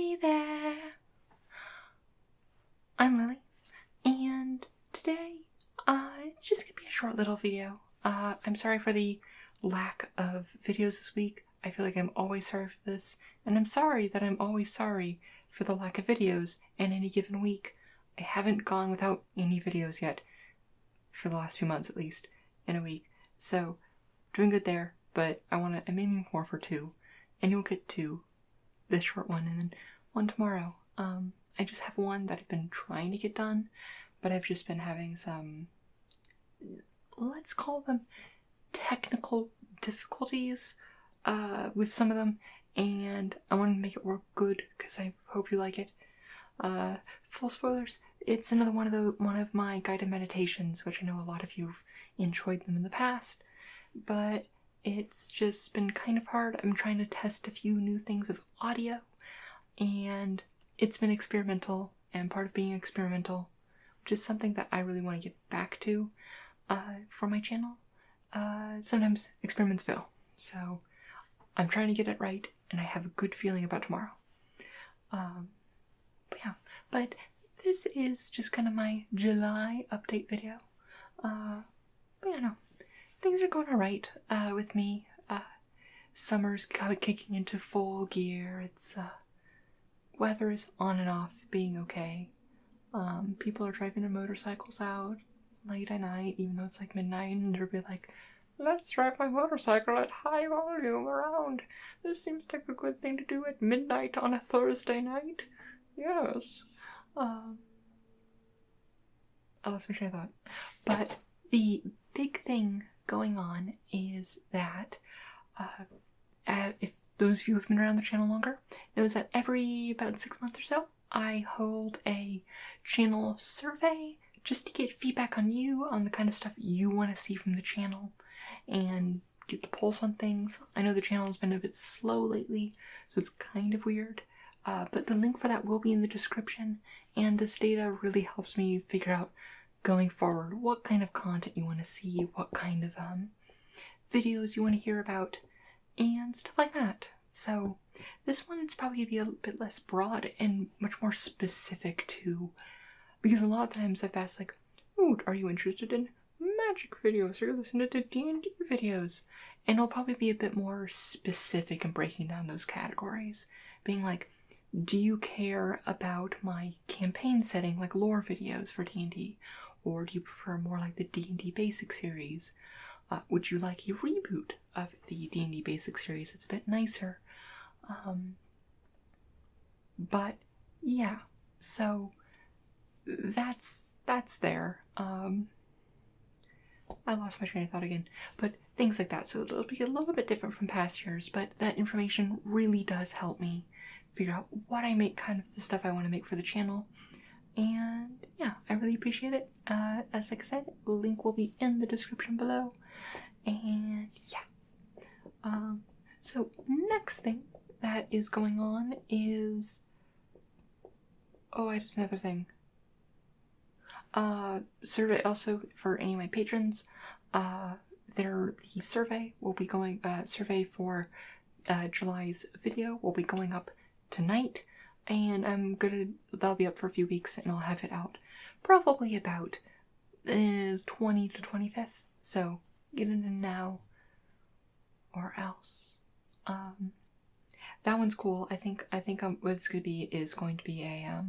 me there. I'm Lily, and today, it's just gonna be a short little video. I'm sorry for the lack of videos this week. I feel like I'm always sorry for this, and I'm sorry that I'm always sorry for the lack of videos in any given week. I haven't gone without any videos yet, for the last few months at least, in a week. So, doing good there, but I'm aiming more for 2, and you'll get 2, this short one, and then 1 tomorrow. I just have one that I've been trying to get done, but I've just been having some, let's call them technical difficulties with some of them, and I want to make it work good because I hope you like it. Full spoilers, it's another one of my guided meditations, which I know a lot of you have enjoyed them in the past, but it's just been kind of hard. I'm trying to test a few new things of audio, and it's been experimental, and part of being experimental, which is something that I really want to get back to for my channel. Sometimes experiments fail, so I'm trying to get it right, and I have a good feeling about tomorrow. But this is just kind of my July update video. Things are going alright with me. Summer's kicking into full gear. It's weather is on and off, being okay. People are driving their motorcycles out late at night, even though it's like midnight, and they'll be like, "Let's drive my motorcycle at high volume around. This seems like a good thing to do at midnight on a Thursday night." Yes. I lost my train of thought. But the big thing going on is that if those of you who have been around the channel longer knows that every about 6 months or so I hold a channel survey just to get feedback on you, on the kind of stuff you want to see from the channel, and get the pulse on things. I know the channel has been a bit slow lately, so it's kind of weird, but the link for that will be in the description, and this data really helps me figure out going forward what kind of content you want to see, what kind of videos you want to hear about, and stuff like that. So this one's probably going to be a bit less broad and much more specific to, because a lot of times I've asked like, "Oh, are you interested in magic videos? Or you're listening to D&D videos?" And it'll probably be a bit more specific in breaking down those categories, being like, do you care about my campaign setting, like lore videos for D&D? Or do you prefer more like the D&D Basic series? Would you like a reboot of the D&D Basic series? It's a bit nicer. But yeah, so that's there. I lost my train of thought again, but things like that. So it'll be a little bit different from past years, but that information really does help me figure out what I make, kind of the stuff I want to make for the channel. And yeah, I really appreciate it. As like I said, the link will be in the description below. And yeah. So next thing that is going on is, I did another thing. Survey also for any of my patrons. The survey will be going, survey for July's video will be going up tonight, and that'll be up for a few weeks, and I'll have it out probably about 20 to 25th, so get it in now or else. That one's cool. I think what it's going to be is going to be a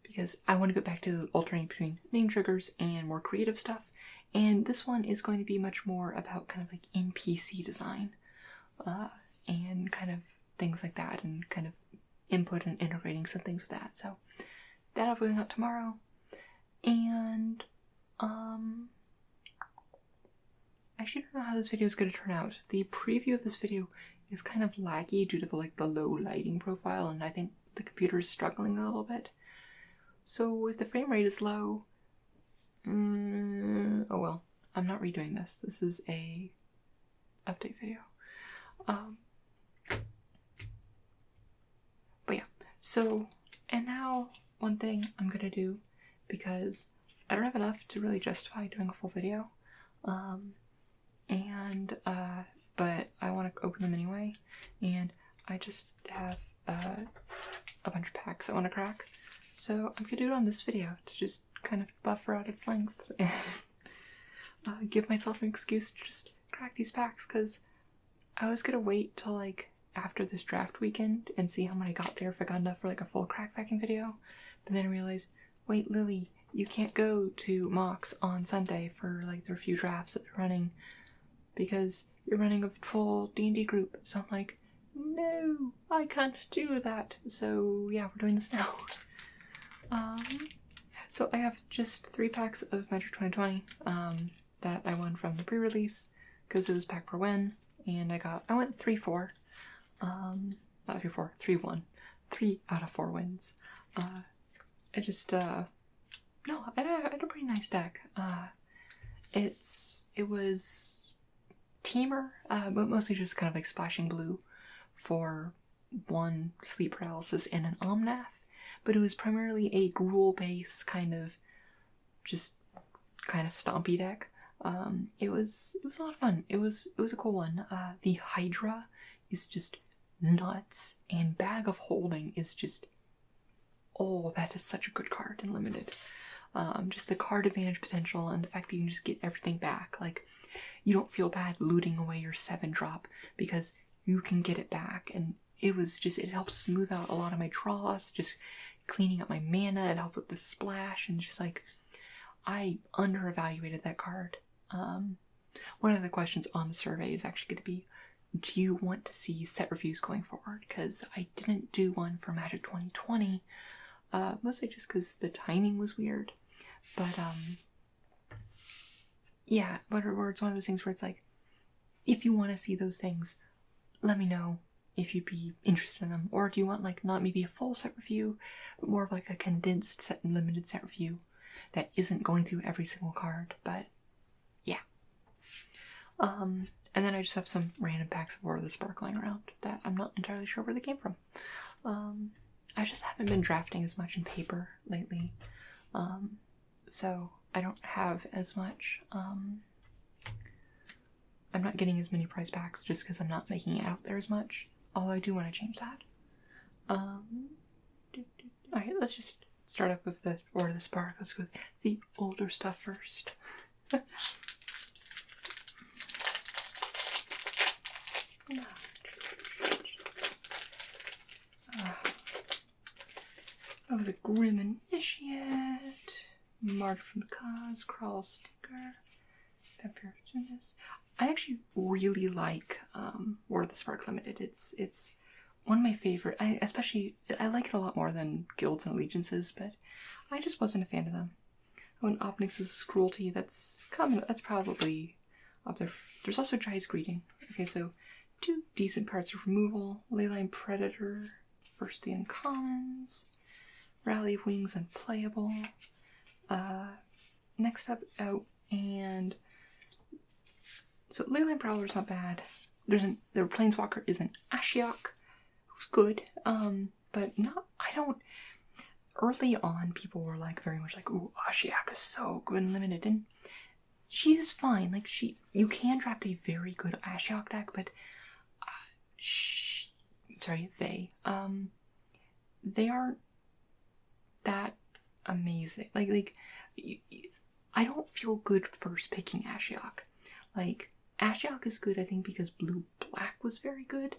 because I want to go back to alternating between name triggers and more creative stuff, and this one is going to be much more about kind of like NPC design, and kind of things like that, and kind of input and integrating some things with that. So that'll be going out tomorrow, and I actually don't know how this video is going to turn out. The preview of this video is kind of laggy due to the low lighting profile, and I think the computer is struggling a little bit. So if the frame rate is low, oh well, I'm not redoing this. This is a update video. But yeah, so, and now one thing I'm gonna do, because I don't have enough to really justify doing a full video, but I want to open them anyway, and I just have a bunch of packs I want to crack. So I'm gonna do it on this video to just kind of buffer out its length and give myself an excuse to just crack these packs, because I was gonna wait till like after this draft weekend and see how many I got there if I got enough for like a full crack packing video. But then I realized, wait, Lily, you can't go to Mox on Sunday for like their few drafts that they're running because you're running a full D&D group. So I'm like, no, I can't do that. So yeah, we're doing this now. So I have just 3 packs of Magic 2020 that I won from the pre-release because it was pack per win, and I went 3-4. Not 3-4, 3-1. 3 out of 4 wins. I just no, I had a pretty nice deck. It was Teamer, but mostly just kind of like splashing blue for 1 sleep paralysis and an Omnath. But it was primarily a Gruul base kind of stompy deck. It was a lot of fun. It was a cool one. The Hydra is just nuts, and Bag of Holding is just, oh, that is such a good card in Limited. Just the card advantage potential and the fact that you can just get everything back. Like, you don't feel bad looting away your 7-drop because you can get it back, and it helped smooth out a lot of my draws, just cleaning up my mana. It helped with the splash, and just like, I underevaluated that card. One of the questions on the survey is actually going to be, do you want to see set reviews going forward? Because I didn't do one for Magic 2020, mostly just because the timing was weird. But yeah, but it's one of those things where it's like, if you want to see those things, let me know if you'd be interested in them. Or do you want like not maybe a full set review, but more of like a condensed set and limited set review that isn't going through every single card? But yeah. And then I just have some random packs of War of the Spark lying around that I'm not entirely sure where they came from. I just haven't been drafting as much in paper lately. So I don't have as much, I'm not getting as many prize packs just because I'm not making it out there as much. Although I do want to change that. Alright, let's just start up with the War of the Spark. Let's go with the older stuff first. Oh, the Grim Initiate, March from the Cause, Crawl Sticker, Vampire Genius. I actually really like War of the Spark Limited. It's one of my favorite. I like it a lot more than Guilds and Allegiances, but I just wasn't a fan of them. Oh, and Obnix's Cruelty, that's probably up there. There's also Jai's Greeting. Okay, so 2 decent cards of removal. Leyline Predator, first the uncommons. Rally of Wings unplayable. Next up out, and so Leyline Prowler's not bad. Their Planeswalker is an Ashiok, who's good, but not. Early on, people were like very much like, "Ooh, Ashiok is so good and limited," and she is fine. Like you can draft a very good Ashiok deck, but they aren't that amazing. Like I don't feel good first picking Ashiok. Like, Ashiok is good, I think, because blue-black was very good,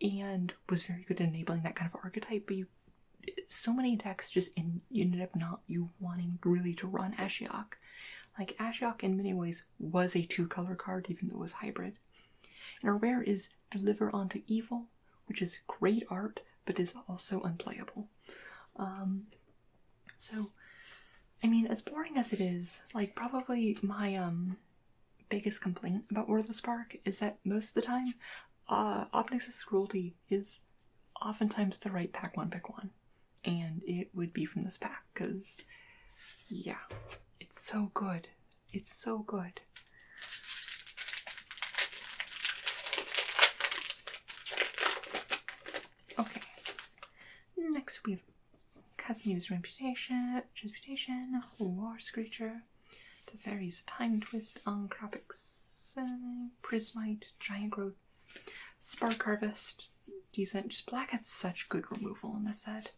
and was very good at enabling that kind of archetype, but so many decks just ended up not you wanting really to run Ashiok. Like, Ashiok in many ways was a 2-color card, even though it was hybrid. And our rare is Deliver Onto Evil, which is great art, but is also unplayable. So, I mean, as boring as it is, like, probably my biggest complaint about War of the Spark is that most of the time, Obnix's Cruelty is oftentimes the right pack 1, pick 1. And it would be from this pack, because, yeah, it's so good. It's so good. Okay. Next we have Casimir's Transmutation, War Screecher, Teferi's Time Twist, Uncropics, Prismite, Giant Growth, Spark Harvest, decent. Just black had such good removal in this set.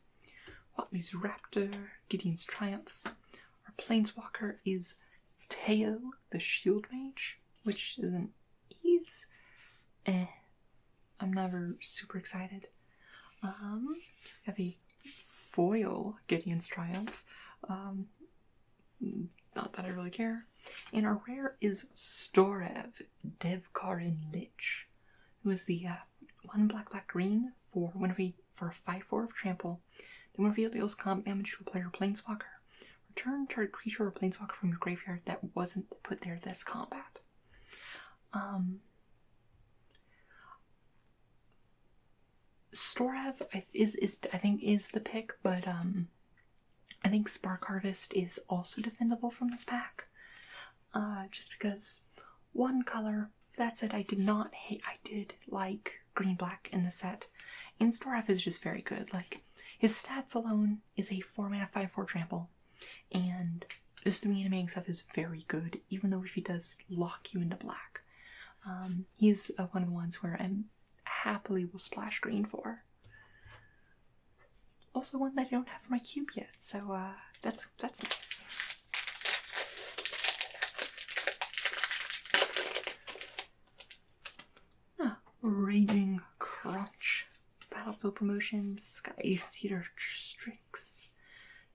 Watley's Raptor, Gideon's Triumph. Our Planeswalker is Teo, the Shield Mage, which isn't. He's I'm never super excited. Have a foil Gideon's Triumph. Not that I really care. And our rare is Storev, Devkarin Lich, who is the 1 black green for for a 5/4 of trample. Then when revealed, deals combat damage to a player planeswalker. Return target creature or planeswalker from your graveyard that wasn't put there this combat. Storev I think is the pick, but I think Spark Harvest is also defendable from this pack. Just because one color, that's it. I did like green-black in the set. And Storev is just very good. Like, his stats alone is a 4-mana 5/4 trample. And just the reanimating stuff is very good, even though if he does lock you into black. He's one of the ones where I happily will splash green for. Also one that I don't have for my cube yet, so that's nice. Raging Crunch, Battlefield Promotions, Sky Theater Strix,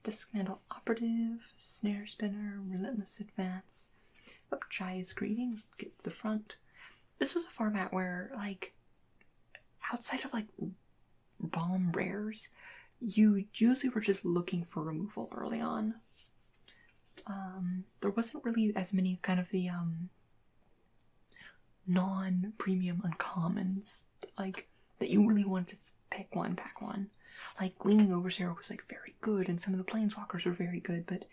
Discmantle Operative, Snare Spinner, Relentless Advance, Jaya's Greeting, get to the front. This was a format where, like, outside of like bomb rares, you usually were just looking for removal early on. There wasn't really as many kind of the non-premium uncommons, like, that you really wanted to pack one. Like, Gleaming Overseer was like very good, and some of the Planeswalkers were very good, but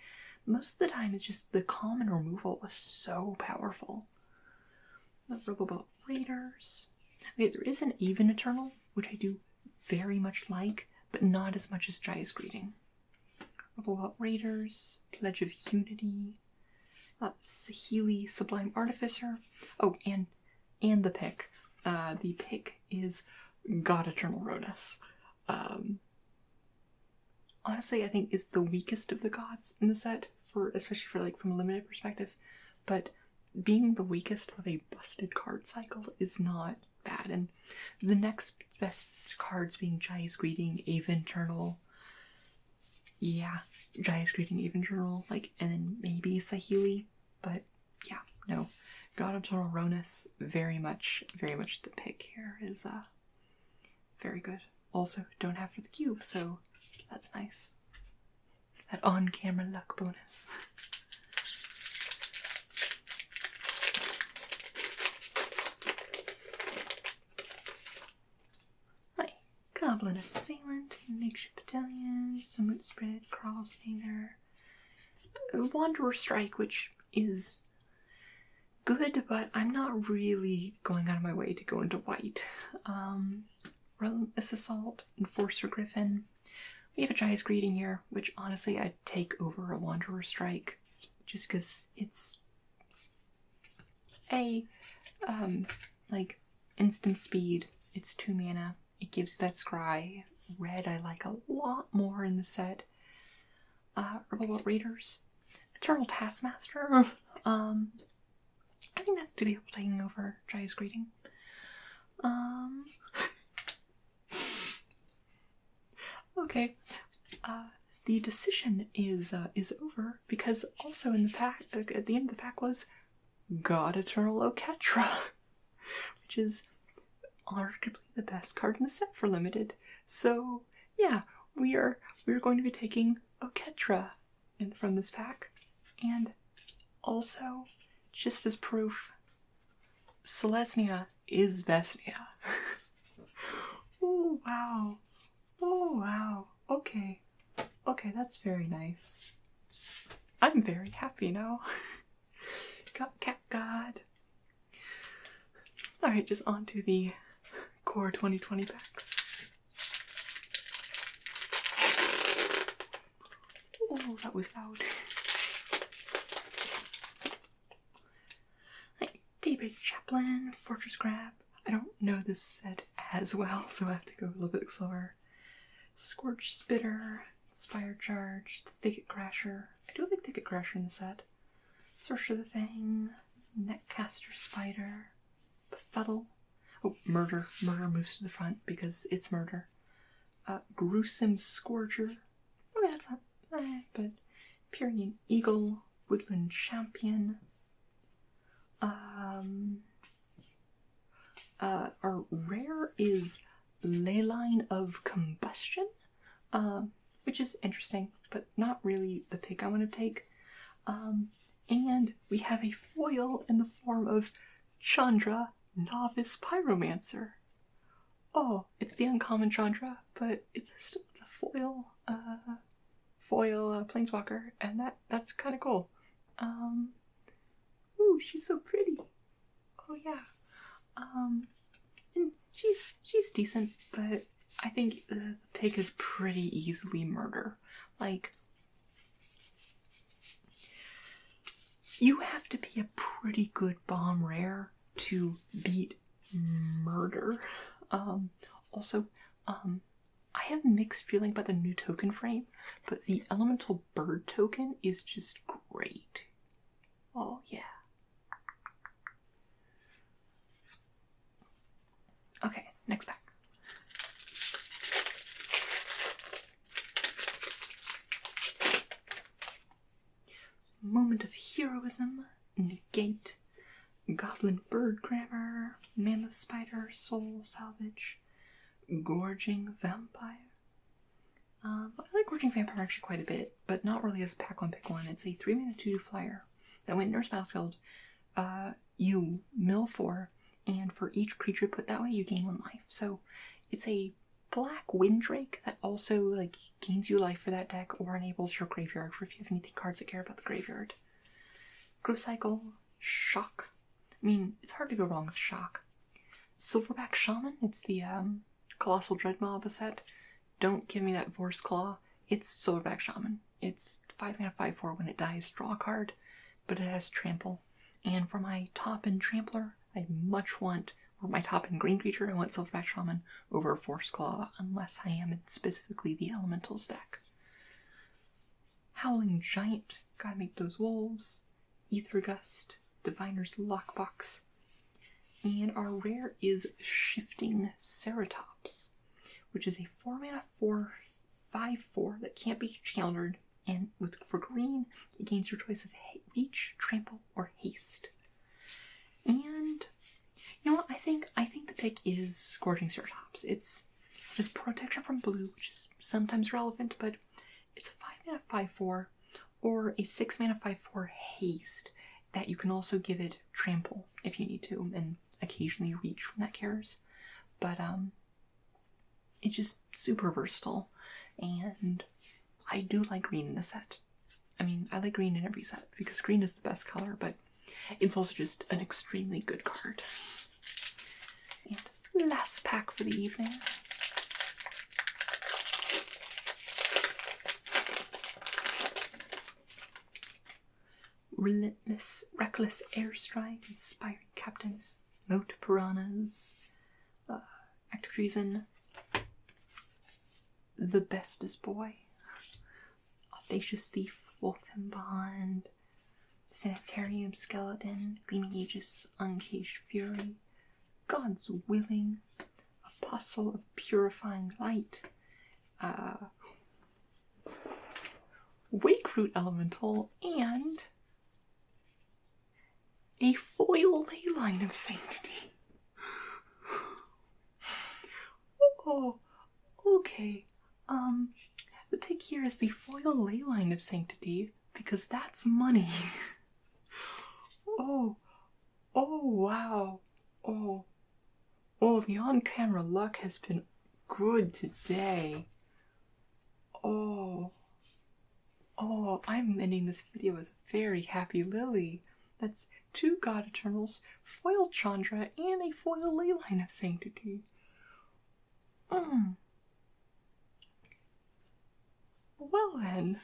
most of the time it's just the common removal was so powerful. The Riverboat Raiders. Okay, there is an Even Eternal, which I do very much like, but not as much as Jaya's Greeting. Riverboat Raiders, Pledge of Unity, Saheeli, Sublime Artificer. Oh, and the pick. The pick is God Eternal Ronus. Honestly, I think is the weakest of the gods in the set, especially for like from a limited perspective. But being the weakest of a busted card cycle is not bad. And the next best cards being Jaya's Greeting, Even Eternal. Yeah, Jaya's Greeting, Even Eternal, like, and then maybe Saheeli. But yeah, no. God Eternal Ronus, very much the pick here is very good. Also, don't have for the cube, so that's nice. That on-camera luck bonus. Right. Goblin Assailant, Makeshift Battalion, Summit Spread, Crawl Stainer, Wanderer Strike, which is good, but I'm not really going out of my way to go into white. Relentless Assault, Enforcer Griffin. We have a Jaya's Greeting here, which honestly I'd take over a Wanderer Strike, just because it's like instant speed. It's 2 mana. It gives that scry. Red I like a lot more in the set. Riverboat Raiders, Eternal Taskmaster. I think that's debatable taking over Jaya's Greeting. Okay. The decision is over, because also in the pack, at the end of the pack was God Eternal Oketra, which is arguably the best card in the set for limited. So yeah, we are going to be taking Oketra from this pack, and also, just as proof, Selesnya is Vesnia. Oh wow. Oh wow. Okay. Okay, that's very nice. I'm very happy now. Got Cat God. Alright, just on to the core 2020 packs. Oh, that was loud. Daybreak Chaplain, Fortress Grab. I don't know this set as well, so I have to go a little bit slower. Scorch Spitter, Spire Charge, the Thicket Crasher. I do like Thicket Crasher in the set. Sorcerer the Fang, Netcaster Spider, Befuddle. Oh, Murder. Murder moves to the front because it's murder. Gruesome Scourger. Oh, yeah, that's not but Pyrenean Eagle, Woodland Champion. Our rare is Leyline of Combustion, which is interesting, but not really the pick I want to take. And we have a foil in the form of Chandra, Novice Pyromancer. Oh, it's the uncommon Chandra, but it's a foil, Planeswalker, and that's kind of cool. Ooh, she's so pretty. Oh yeah. And she's decent, but I think the pick is pretty easily murder. Like, you have to be a pretty good bomb rare to beat murder. Also, I have mixed feeling about the new token frame, but the elemental bird token is just great. Oh yeah. Okay, next pack. Moment of Heroism, Negate, Goblin Bird Grammar, Mammoth Spider, Soul Salvage, Gorging Vampire. I like Gorging Vampire actually quite a bit, but not really as a pack 1 pick 1. It's a 3-mana 2/2 flyer that when it enters battlefield, you mill 4, and for each creature put that way, you gain 1 life. So it's a black Windrake that also like gains you life for that deck or enables your graveyard for if you have anything cards that care about the graveyard. Growth Cycle, Shock. I mean, it's hard to go wrong with Shock. Silverback Shaman, it's the Colossal Dreadmaw of the set. Don't give me that Vorse Claw. It's Silverback Shaman. It's 5-mana 5/4 when it dies, draw a card, but it has Trample. And for my top-end Trampler, I much want, or my top-end green creature, I want Silverback Shaman over Force Claw, unless I am in specifically the Elementals deck. Howling Giant, gotta make those wolves. Ether Gust, Diviner's Lockbox. And our rare is Shifting Ceratops, which is a 4-mana 4/5/4 that can't be countered, and for green, it gains your choice of Reach, Trample, or Haste. And you know what? I think the pick is Scorching Ceratops. It's protection from blue, which is sometimes relevant, but it's a 5-mana 5/4 or a 6-mana 5/4 haste that you can also give it Trample if you need to, and occasionally Reach when that cares. But it's just super versatile, and I do like green in the set. I mean, I like green in every set because green is the best color, but it's also just an extremely good card. And last pack for the evening. Relentless, Reckless Airstrike, Inspiring Captain, Moat Piranhas, Active Treason, The Bestest Boy, Audacious Thief, Wolfin Bond, Sanitarium Skeleton, Gleaming Aegis, Uncaged Fury, God's Willing, Apostle of Purifying Light, Wakeroot Elemental, and a foil Leyline of Sanctity. Oh, okay. The pick here is the foil Leyline of Sanctity because that's money. Oh, wow. Oh, the on-camera luck has been good today. Oh, I'm ending this video as a very happy Lily. That's 2 God Eternals, foil Chandra, and a foil Leyline of Sanctity. Well then,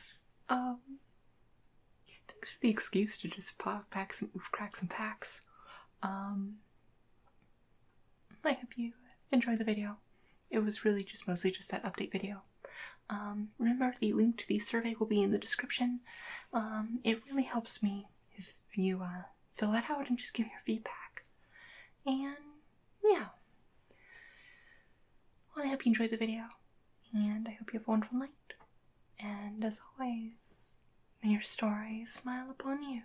thanks for the excuse to just crack some packs. I hope you enjoy the video. It was really just mostly just that update video. Remember, the link to the survey will be in the description. It really helps me if you fill that out and just give your feedback. And yeah. Well, I hope you enjoyed the video, and I hope you have a wonderful night. And as always, may your stories smile upon you.